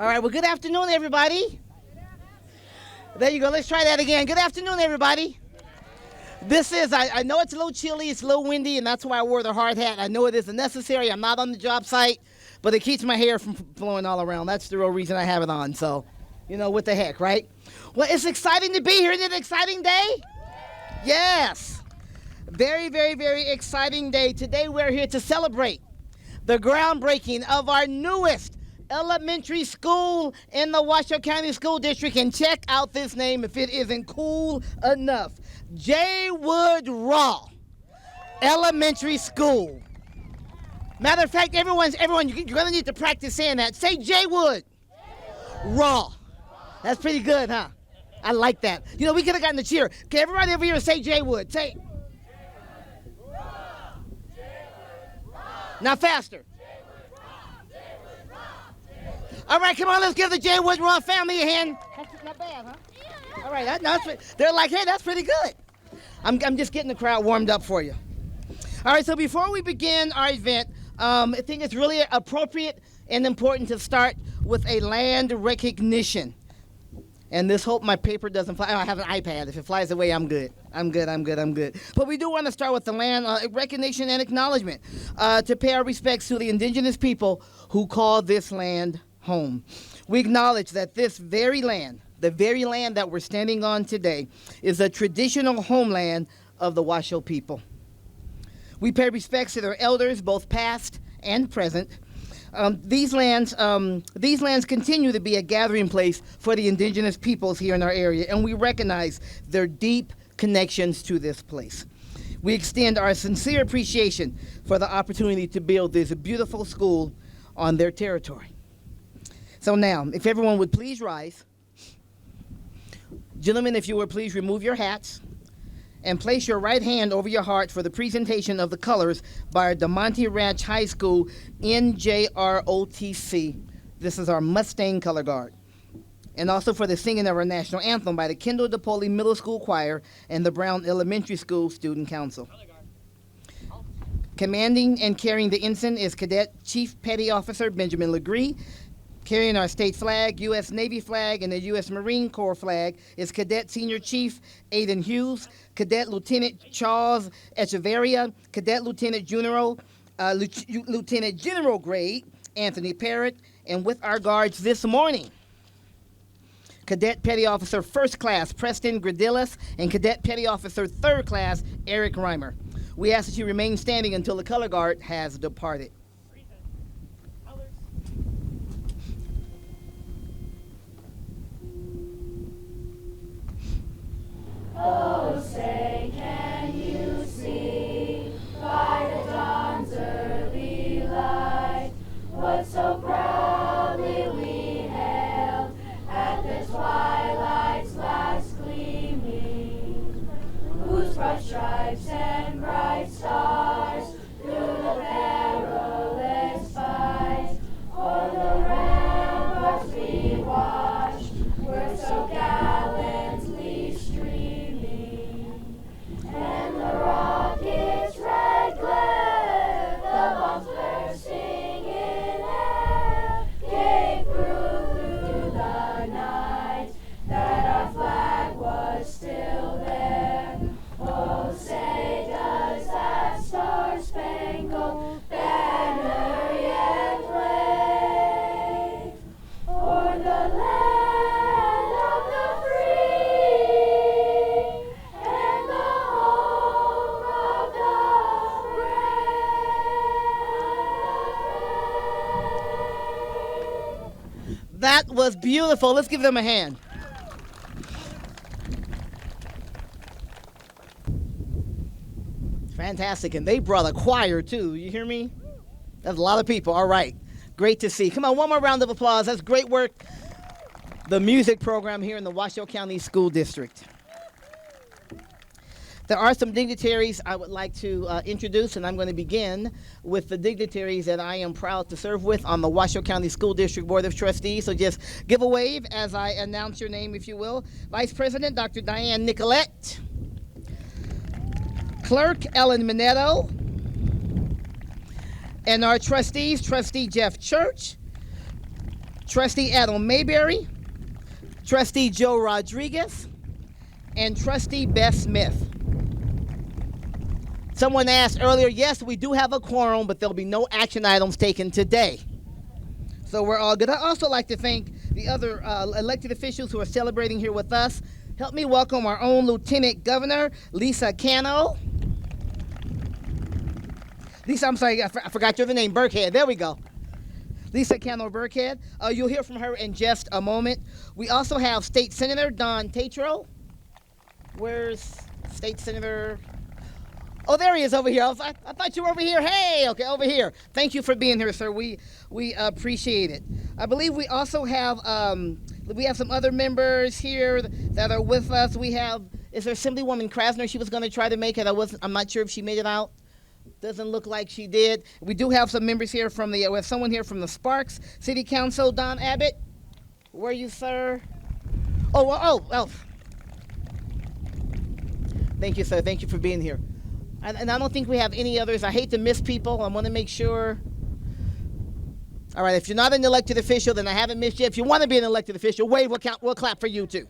All right, well, good afternoon, everybody. There you go. Let's try that again. Good afternoon, everybody. This is, I know it's a little chilly, it's a little windy, and that's why I wore the hard hat. I know it isn't necessary. I'm not on the job site, but it keeps my hair from blowing all around. That's the real reason I have it on. So, you know, what the heck, right? Well, it's exciting to be here. Isn't it an exciting day? Yes. Very, very, very exciting day. Today we're here to celebrate the groundbreaking of our newest elementary school in the Washoe County School District. And check out this name if it isn't cool enough. JWood Raw Elementary School. Matter of fact, everyone, you're going to need to practice saying that. Say JWood Raw. That's pretty good, huh? I like that. You know, we could have gotten the cheer. Okay, everybody over here say JWood. Say. Now faster. All right, come on, let's give the JWood Raw family a hand. That's not bad, huh? All right, they're like, hey, that's pretty good. I'm just getting the crowd warmed up for you. All right, so before we begin our event, I think it's really appropriate and important to start with a land recognition. And this hope my paper doesn't fly. I have an iPad. If it flies away, I'm good. I'm good. But we do want to start with the land recognition and acknowledgement to pay our respects to the indigenous people who call this land home. We acknowledge that this very land, the very land that we're standing on today, is a traditional homeland of the Washoe people. We pay respects to their elders, both past and present. These lands continue to be a gathering place for the indigenous peoples here in our area, and we recognize their deep connections to this place. We extend our sincere appreciation for the opportunity to build this beautiful school on their territory. So now, if everyone would please rise. Gentlemen, if you would please remove your hats and place your right hand over your heart for the presentation of the colors by our Damonte Ranch High School NJROTC. This is our Mustang color guard. And also for the singing of our national anthem by the Kendall DePoli Middle School Choir and the Brown Elementary School Student Council. Commanding and carrying the ensign is Cadet Chief Petty Officer Benjamin Legree. Carrying our state flag, U.S. Navy flag, and the U.S. Marine Corps flag is Cadet Senior Chief Aiden Hughes, Cadet Lieutenant Charles Echeverria, Cadet Lieutenant General grade Anthony Parrott, and with our guards this morning, Cadet Petty Officer First Class Preston Gradillas and Cadet Petty Officer Third Class Eric Reimer. We ask that you remain standing until the color guard has departed. Oh, say, can you see by the dawn's early light what so proudly we hailed at the twilight's last gleaming, whose broad stripes and bright stars through the perilous fight o'er the ramparts we watched were so gallantly streaming. And the rocket's red glare, the bombs bursting in air, gave proof through the night that our flag was still there. Oh, say does that star-spangled banner yet wave o'er the land of the free and the home of the brave. That was beautiful. Let's give them a hand. Fantastic. And they brought a choir, too. You hear me? That's a lot of people. All right. Great to see. Come on, one more round of applause. That's great work. The music program here in the Washoe County School District. There are some dignitaries I would like to introduce, and I'm going to begin with the dignitaries that I am proud to serve with on the Washoe County School District Board of Trustees. So just give a wave as I announce your name, if you will. Vice President Dr. Diane Nicolette. Clerk Ellen Minetto. And our trustees, Trustee Jeff Church, Trustee Adam Mayberry, Trustee Joe Rodriguez, and Trustee Beth Smith. Someone asked earlier, yes, we do have a quorum, but there'll be no action items taken today. So we're all good. I'd also like to thank the other elected officials who are celebrating here with us. Help me welcome our own Lieutenant Governor, Lisa Cano. Lisa, I'm sorry, I forgot your other name, Burkhead. There we go. Lisa Cano Burkhead. You'll hear from her in just a moment. We also have State Senator Don Tatro. Where's State Senator? Oh, there he is over here. I thought you were over here. Hey, okay, over here. Thank you for being here, sir. We appreciate it. I believe we also have some other members here that are with us. Is there Assemblywoman Krasner? She was going to try to make it. I'm not sure if she made it out. Doesn't look like she did. We do have some members here we have someone here from the Sparks City Council, Don Abbott. Where are you, sir? Oh. Thank you, sir. Thank you for being here. And I don't think we have any others. I hate to miss people. I want to make sure. All right, if you're not an elected official, then I haven't missed you. If you want to be an elected official, wave, we'll clap for you too.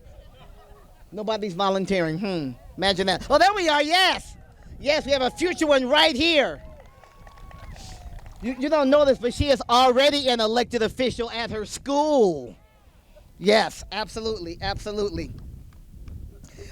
Nobody's volunteering. Imagine that. Oh, there we are, yes. Yes, we have a future one right here. You don't know this, but she is already an elected official at her school. Yes, absolutely, absolutely.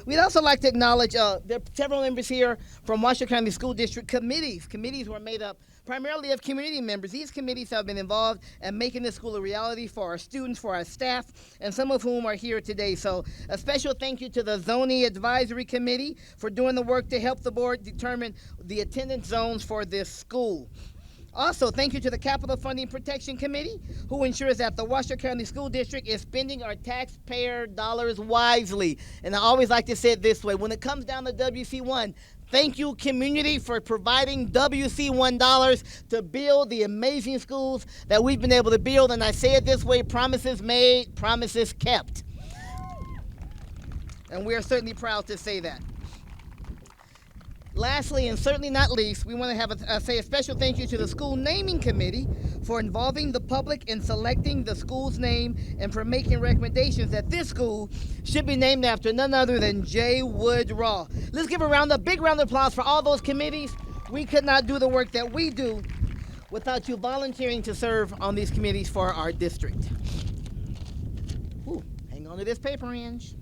We'd also like to acknowledge there are several members here from Washoe County School District committees. Committees were made up primarily of community members. These committees have been involved in making this school a reality for our students, for our staff, and some of whom are here today. So a special thank you to the Zoning Advisory Committee for doing the work to help the board determine the attendance zones for this school. Also, thank you to the Capital Funding Protection Committee, who ensures that the Washoe County School District is spending our taxpayer dollars wisely. And I always like to say it this way, when it comes down to WC1, thank you, community, for providing WC1 dollars to build the amazing schools that we've been able to build. And I say it this way, promises made, promises kept. And we are certainly proud to say that. Lastly, and certainly not least, we want to say a special thank you to the School Naming Committee for involving the public in selecting the school's name and for making recommendations that this school should be named after none other than JWood Raw. Let's give a big round of applause for all those committees. We could not do the work that we do without you volunteering to serve on these committees for our district. Ooh, hang on to this paper, Angie.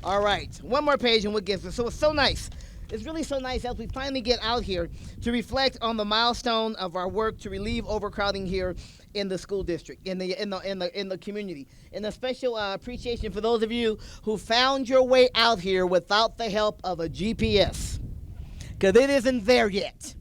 All right, one more page and we'll get this. So it's so nice. It's really so nice as we finally get out here to reflect on the milestone of our work to relieve overcrowding here in the school district, in the community. And a special appreciation for those of you who found your way out here without the help of a GPS, because it isn't there yet.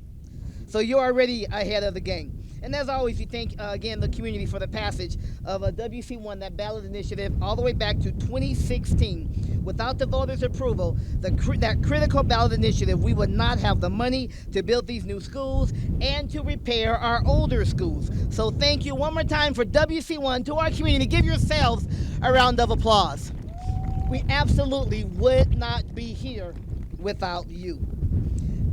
So you're already ahead of the game. And as always, we thank, again, the community for the passage of a WC1, that ballot initiative, all the way back to 2016. Without the voters' approval, that critical ballot initiative, we would not have the money to build these new schools and to repair our older schools. So thank you one more time for WC1 to our community. Give yourselves a round of applause. We absolutely would not be here without you.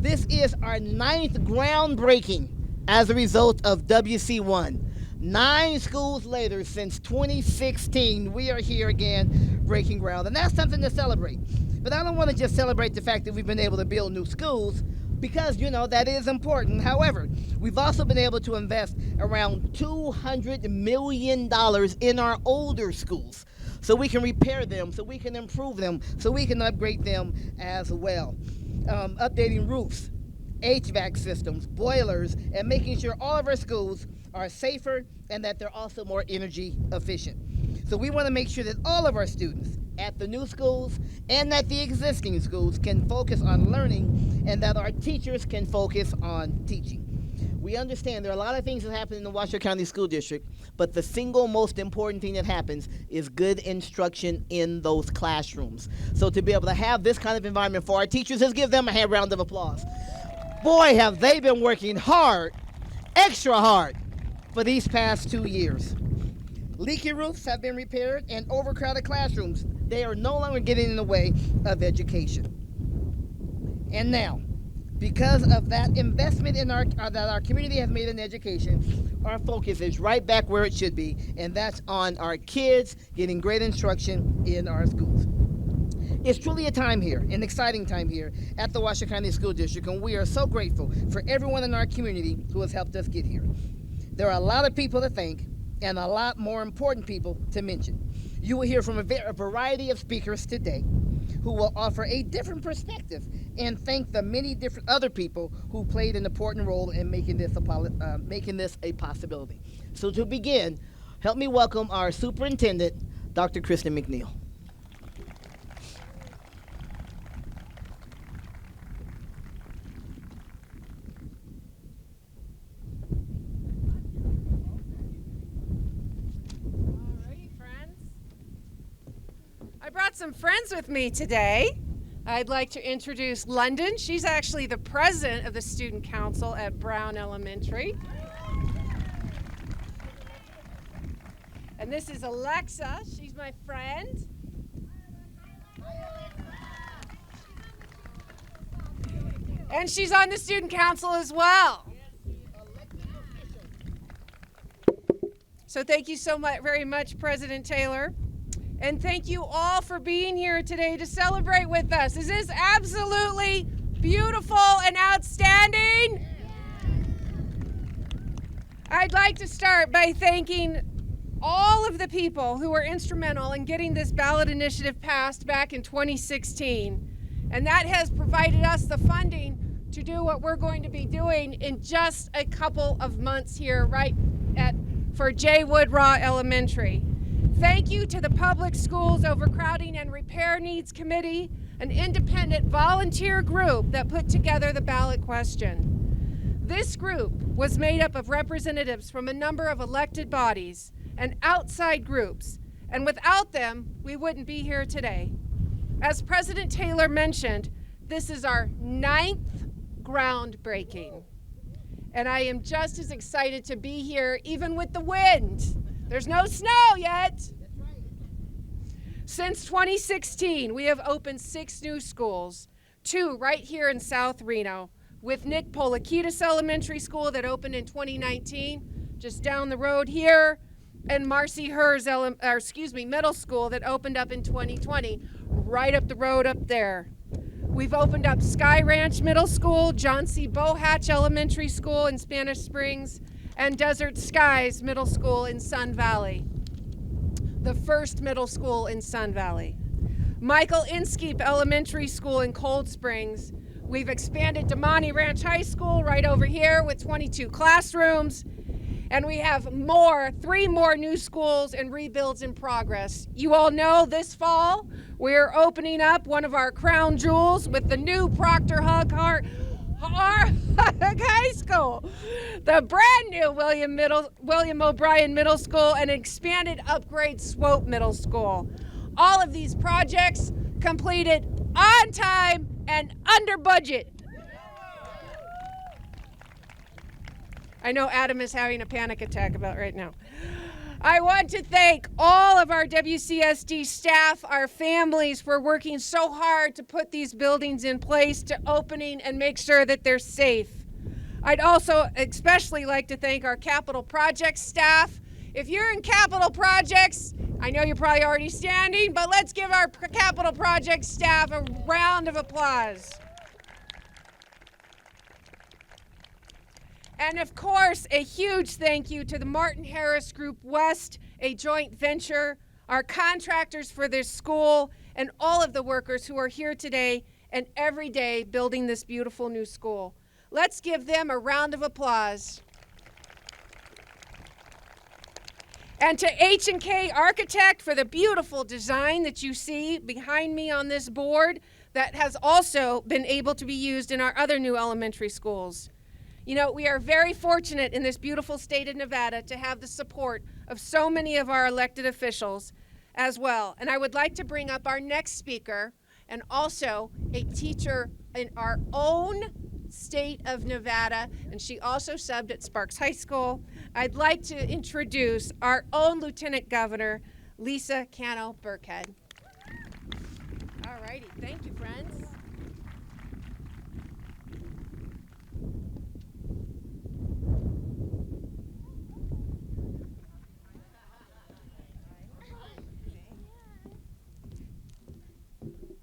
This is our 9th groundbreaking as a result of WC1. 9 schools later, since 2016, we are here again breaking ground. And that's something to celebrate. But I don't want to just celebrate the fact that we've been able to build new schools, because, that is important. However, we've also been able to invest around $200 million in our older schools, so we can repair them, so we can improve them, so we can upgrade them as well. Updating roofs, HVAC systems, boilers, and making sure all of our schools are safer and that they're also more energy efficient. So we want to make sure that all of our students at the new schools and at the existing schools can focus on learning, and that our teachers can focus on teaching. We understand there are a lot of things that happen in the Washoe County School District, but the single most important thing that happens is good instruction in those classrooms. So to be able to have this kind of environment for our teachers, let's give them a round of applause. Boy, have they been working hard, extra hard, for these past 2 years. Leaky roofs have been repaired, and overcrowded classrooms, they are no longer getting in the way of education. And now, Because of that investment in that our community has made in education, our focus is right back where it should be, and that's on our kids getting great instruction in our schools. It's truly a time here, an exciting time here at the Washoe County School District, and we are so grateful for everyone in our community who has helped us get here. There are a lot of people to thank and a lot more important people to mention. You will hear from a variety of speakers today who will offer a different perspective and thank the many different other people who played an important role in making this a possibility. So to begin, help me welcome our Superintendent, Dr. Kristen McNeill. I brought some friends with me today. I'd like to introduce London. She's actually the president of the Student Council at Brown Elementary. And this is Alexa. She's my friend. And she's on the Student Council as well. So thank you so much, very much, President Taylor. And thank you all for being here today to celebrate with us. Is this absolutely beautiful and outstanding? I'd like to start by thanking all of the people who were instrumental in getting this ballot initiative passed back in 2016. And that has provided us the funding to do what we're going to be doing in just a couple of months here for JWood Raw Elementary. Thank you to the Public Schools Overcrowding and Repair Needs Committee, an independent volunteer group that put together the ballot question. This group was made up of representatives from a number of elected bodies and outside groups, and without them, we wouldn't be here today. As President Taylor mentioned, this is our 9th groundbreaking, and I am just as excited to be here, even with the wind. There's no snow yet. Since 2016, we have opened 6 new schools, 2 right here in South Reno, with Nick Polikitis Elementary School that opened in 2019, just down the road here, and Marcy Hers Middle School that opened up in 2020, right up the road up there. We've opened up Sky Ranch Middle School, John C. Bohatch Elementary School in Spanish Springs, and Desert Skies Middle School in Sun Valley, the first middle school in Sun Valley. Michael Inskeep Elementary School in Cold Springs. We've expanded Damonte Ranch High School right over here with 22 classrooms. And we have 3 more new schools and rebuilds in progress. You all know this fall, we're opening up one of our crown jewels with the new Proctor Hug High School, the brand new William O'Brien Middle School, and expanded upgrade Swope Middle School. All of these projects completed on time and under budget. I know Adam is having a panic attack about right now. I want to thank all of our WCSD staff, our families, for working so hard to put these buildings in place, to opening and make sure that they're safe. I'd also especially like to thank our capital projects staff. If you're in capital projects, I know you're probably already standing, but let's give our capital projects staff a round of applause. And of course, a huge thank you to the Martin Harris Group West, a joint venture, our contractors for this school, and all of the workers who are here today and every day building this beautiful new school. Let's give them a round of applause. And to H&K Architect for the beautiful design that you see behind me on this board that has also been able to be used in our other new elementary schools. You know, we are very fortunate in this beautiful state of Nevada to have the support of so many of our elected officials as well. And I would like to bring up our next speaker, and also a teacher in our own state of Nevada, and she also subbed at Sparks High School. I'd like to introduce our own Lieutenant Governor, Lisa Cano Burkhead. All righty, thank you, friends.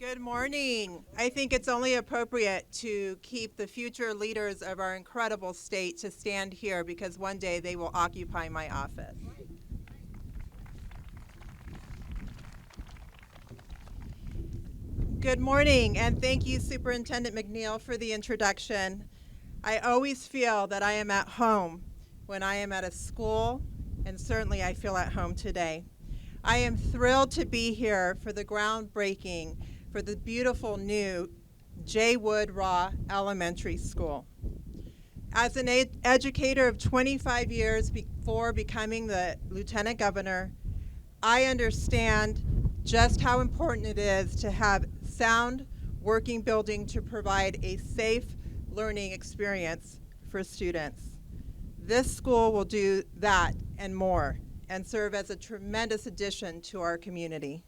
Good morning. I think it's only appropriate to keep the future leaders of our incredible state to stand here because one day they will occupy my office. Good morning, and thank you, Superintendent McNeill, for the introduction. I always feel that I am at home when I am at a school, and certainly I feel at home today. I am thrilled to be here for the groundbreaking for the beautiful new JWood Raw Elementary School. As an educator of 25 years before becoming the Lieutenant Governor, I understand just how important it is to have sound working building to provide a safe learning experience for students. This school will do that and more and serve as a tremendous addition to our community.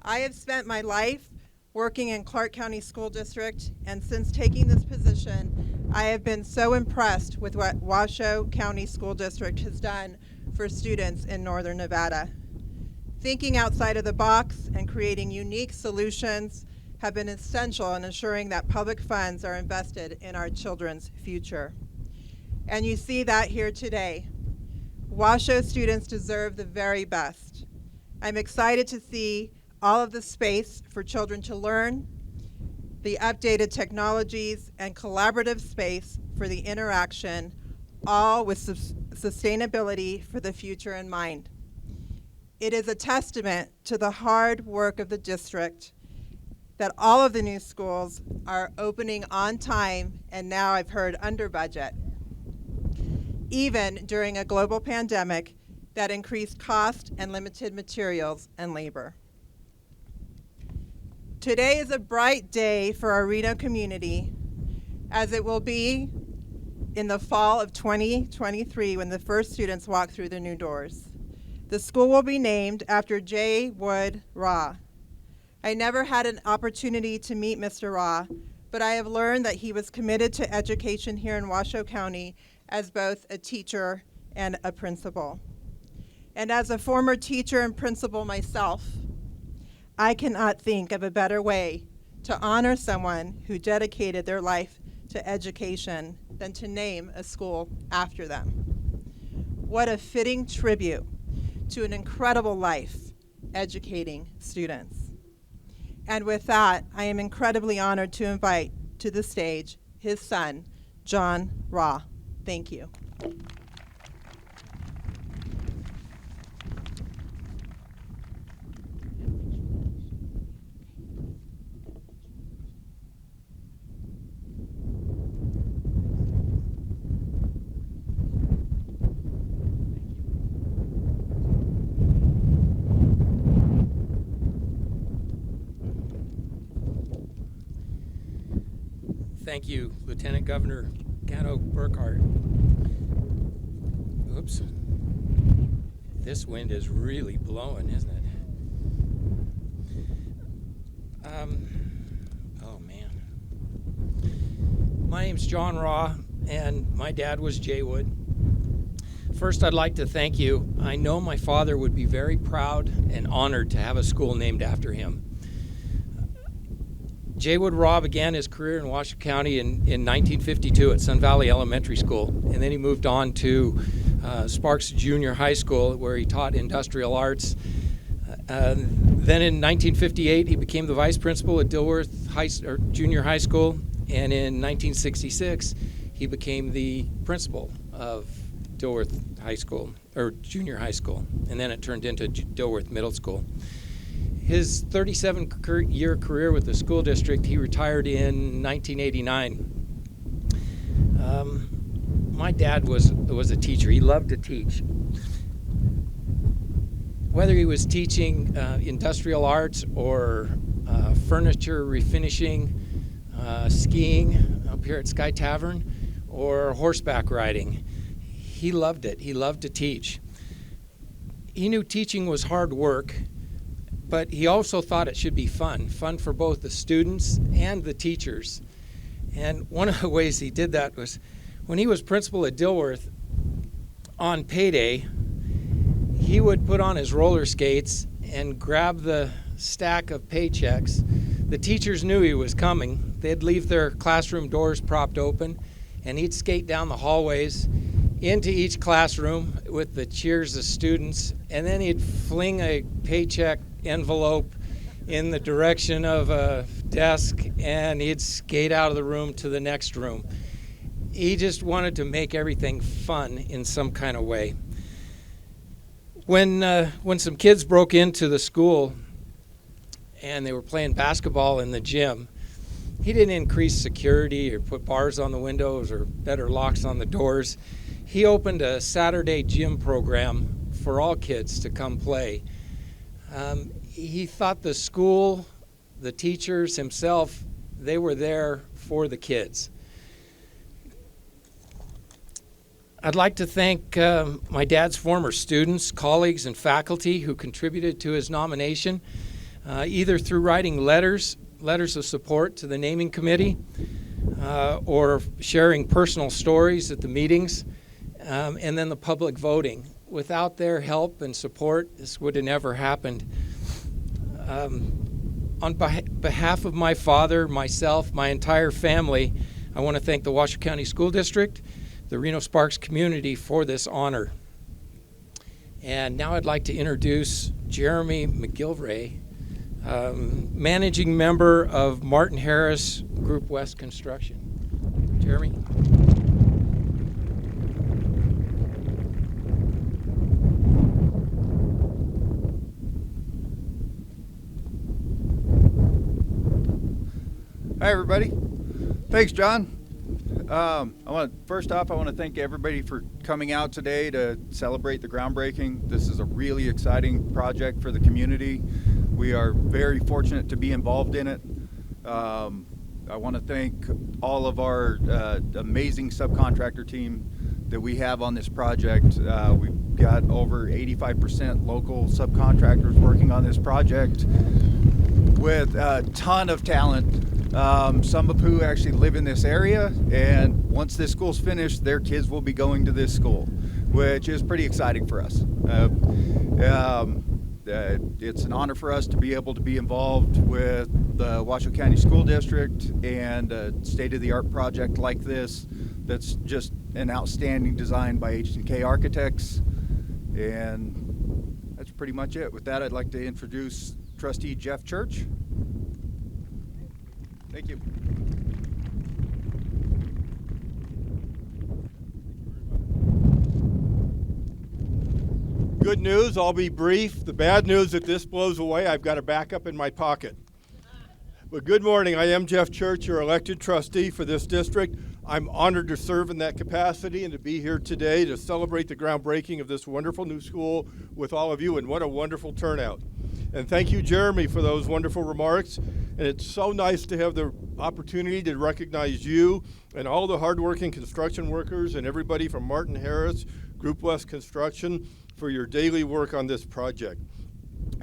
I have spent my life working in Clark County School District, and since taking this position, I have been so impressed with what Washoe County School District has done for students in Northern Nevada. Thinking outside of the box and creating unique solutions have been essential in ensuring that public funds are invested in our children's future. And you see that here today. Washoe students deserve the very best. I'm excited to see all of the space for children to learn, the updated technologies, and collaborative space for the interaction, all with sustainability for the future in mind. It is a testament to the hard work of the district that all of the new schools are opening on time, and now I've heard under budget, even during a global pandemic that increased cost and limited materials and labor. Today is a bright day for our Reno community, as it will be in the fall of 2023 when the first students walk through the new doors. The school will be named after JWood Raw. I never had an opportunity to meet Mr. Raw, but I have learned that he was committed to education here in Washoe County as both a teacher and a principal. And as a former teacher and principal myself, I cannot think of a better way to honor someone who dedicated their life to education than to name a school after them. What a fitting tribute to an incredible life educating students. And with that, I am incredibly honored to invite to the stage his son, Jon Raw. Thank you. Thank you, Lieutenant Governor Cano Burkhead. Oops. This wind is really blowing, isn't it? Oh man. My name's Jon Raw, and my dad was JWood. First, I'd like to thank you. I know my father would be very proud and honored to have a school named after him. JWood Raw began his career in Washoe County in 1952 at Sun Valley Elementary School, and then he moved on to Sparks Junior High School, where he taught industrial arts. Then in 1958, he became the vice principal at Dilworth Junior High School, and in 1966, he became the principal of Dilworth High School, or Junior High School, and then it turned into Dilworth Middle School. His 37-year career with the school district, he retired in 1989. My dad was a teacher. He loved to teach. Whether he was teaching industrial arts or furniture refinishing, skiing up here at Sky Tavern, or horseback riding, he loved it. He loved to teach. He knew teaching was hard work, but he also thought it should be fun for both the students and the teachers. And one of the ways he did that was when he was principal at Dilworth, on payday, he would put on his roller skates and grab the stack of paychecks The teachers knew he was coming. They'd leave their classroom doors propped open, and he'd skate down the hallways into each classroom with the cheers of students, and then he'd fling a paycheck envelope in the direction of a desk, and he'd skate out of the room to the next room. He just wanted to make everything fun in some kind of way. When some kids broke into the school and they were playing basketball in the gym, he didn't increase security or put bars on the windows or better locks on the doors. He opened a Saturday gym program for all kids to come play. He thought the school, the teachers, himself, they were there for the kids. I'd like to thank my dad's former students, colleagues, and faculty who contributed to his nomination, either through writing letters of support to the naming committee, or sharing personal stories at the meetings, and then the public voting. Without their help and support, this would have never happened. On behalf of my father, myself, my entire family, I want to thank the Washoe County School District, the Reno-Sparks community for this honor. And now I'd like to introduce Jeremy McGillivray, managing member of Martin Harris Group West Construction. Jeremy? Hi, everybody. Thanks, John. First off, I want to thank everybody for coming out today to celebrate the groundbreaking. This is a really exciting project for the community. We are very fortunate to be involved in it. I want to thank all of our amazing subcontractor team that we have on this project. We've got over 85% local subcontractors working on this project with a ton of talent. Some of who actually live in this area, and once this school's finished, their kids will be going to this school, which is pretty exciting for us. It's an honor for us to be able to be involved with the Washoe County School District and a state-of-the-art project like this that's just an outstanding design by H&K Architects, and that's pretty much it. With that, I'd like to introduce Trustee Jeff Church. Thank you. Good news, I'll be brief. The bad news, if this blows away, I've got a backup in my pocket. But good morning, I am Jeff Church, your elected trustee for this district. I'm honored to serve in that capacity and to be here today to celebrate the groundbreaking of this wonderful new school with all of you, and what a wonderful turnout. And thank you, Jeremy, for those wonderful remarks. And it's so nice to have the opportunity to recognize you and all the hardworking construction workers and everybody from Martin Harris, Group West Construction, for your daily work on this project.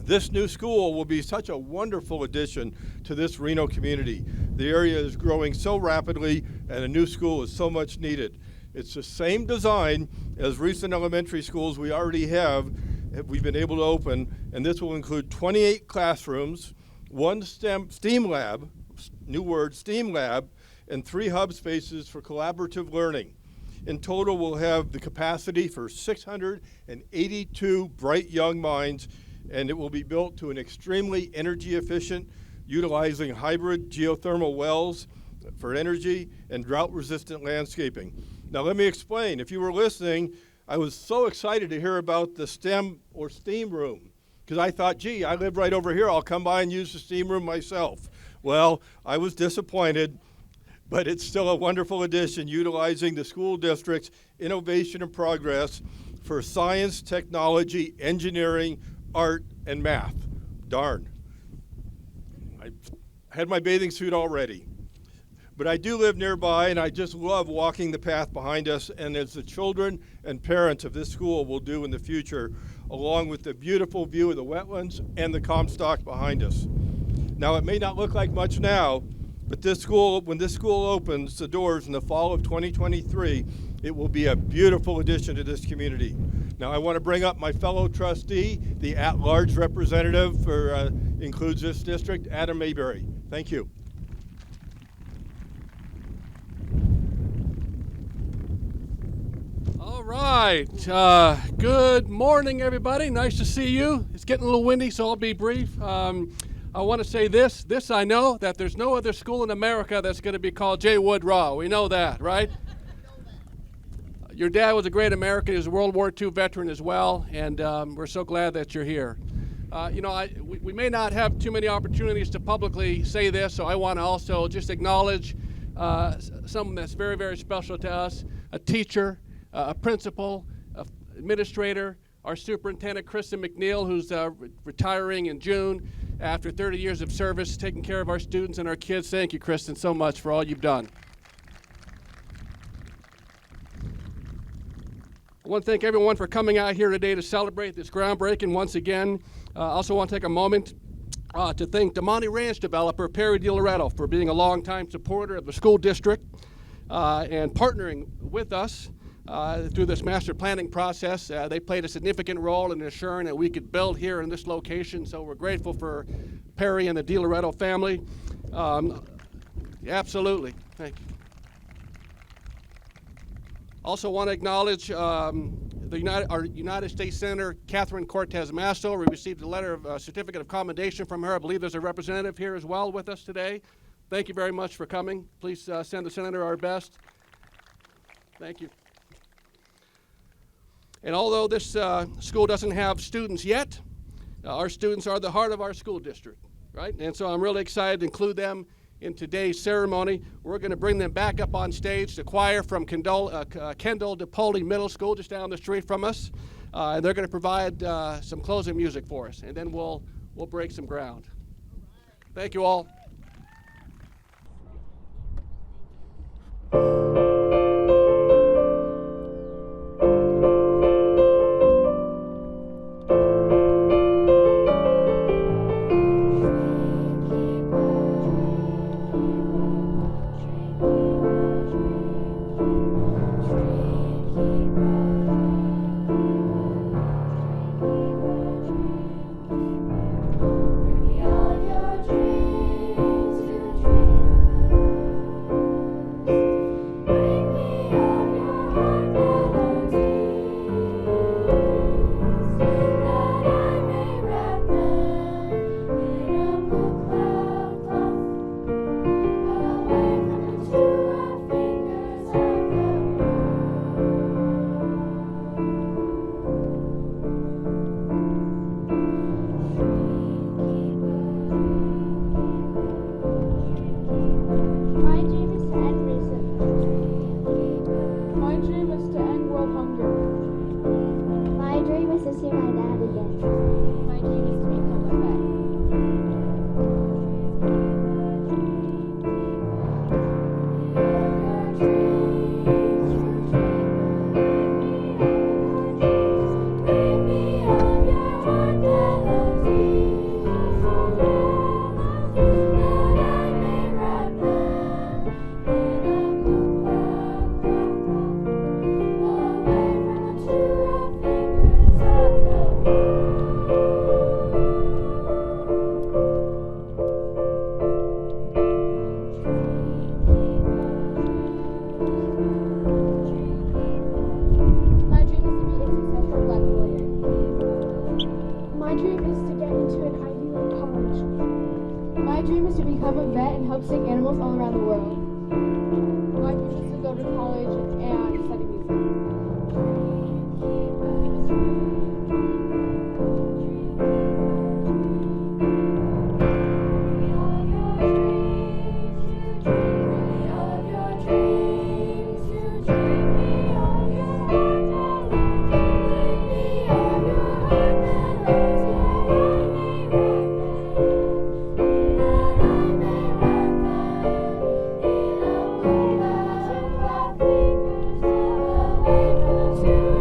This new school will be such a wonderful addition to this Reno community. The area is growing so rapidly, and a new school is so much needed. It's the same design as recent elementary schools we already have, we've been able to open, and this will include 28 classrooms, one STEAM lab, new word, STEAM lab, and 3 hub spaces for collaborative learning. In total, we'll have the capacity for 682 bright young minds, and it will be built to an extremely energy efficient, utilizing hybrid geothermal wells for energy and drought-resistant landscaping. Now let me explain. If you were listening, I was so excited to hear about the STEM or STEAM room, because I thought, gee, I live right over here. I'll come by and use the STEAM room myself. Well, I was disappointed, but it's still a wonderful addition utilizing the school district's innovation and progress for science, technology, engineering, art, and math. Darn. I had my bathing suit already. But I do live nearby, and I just love walking the path behind us, and as the children and parents of this school will do in the future, along with the beautiful view of the wetlands and the Comstock behind us. Now, it may not look like much now, but this school, when this school opens the doors in the fall of 2023, it will be a beautiful addition to this community. Now, I want to bring up my fellow trustee, the at-large representative for includes this district, Adam Mayberry. Thank you. All right. Good morning, everybody. Nice to see you. It's getting a little windy, so I'll be brief. I want to say this. I know that there's no other school in America that's going to be called JWood Raw. We know that, right? Your dad was a great American. He was a World War II veteran as well, and we're so glad that you're here. We may not have too many opportunities to publicly say this, so I want to also just acknowledge someone that's very, very special to us, a teacher, a principal, administrator, our superintendent, Kristen McNeill, who's retiring in June after 30 years of service, taking care of our students and our kids. Thank you, Kristen, so much for all you've done. I want to thank everyone for coming out here today to celebrate this groundbreaking once again. I also want to take a moment to thank Damonte Ranch developer Perry DiLoretto for being a longtime supporter of the school district and partnering with us through this master planning process. They played a significant role in ensuring that we could build here in this location, so we're grateful for Perry and the DiLoretto family. Absolutely. Thank you. Also want to acknowledge our United States Senator Catherine Cortez Masto. We received a letter of certificate of commendation from her. I believe there's a representative here as well with us today. Thank you very much for coming. Please send the senator our best. Thank you. And although this school doesn't have students yet, our students are the heart of our school district, right? And so I'm really excited to include them in today's ceremony. We're going to bring them back up on stage, the choir from Kendall DePoli Middle School, just down the street from us. And they're going to provide some closing music for us, and then we'll break some ground. Thank you all. To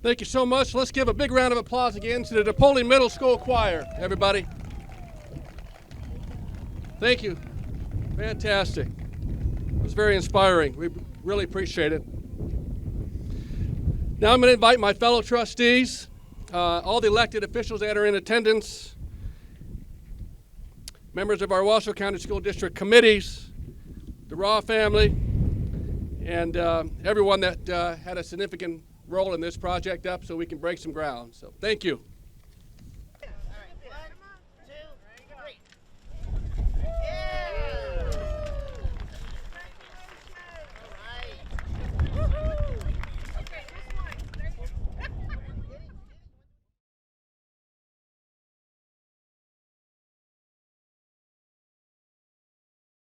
Thank you so much. Let's give a big round of applause again to the DePoli Middle School Choir, everybody. Thank you. Fantastic. It was very inspiring. We really appreciate it. Now I'm going to invite my fellow trustees, all the elected officials that are in attendance, members of our Washoe County School District committees, the Raw family, and everyone that had a significant role in this project up so we can break some ground. So thank you.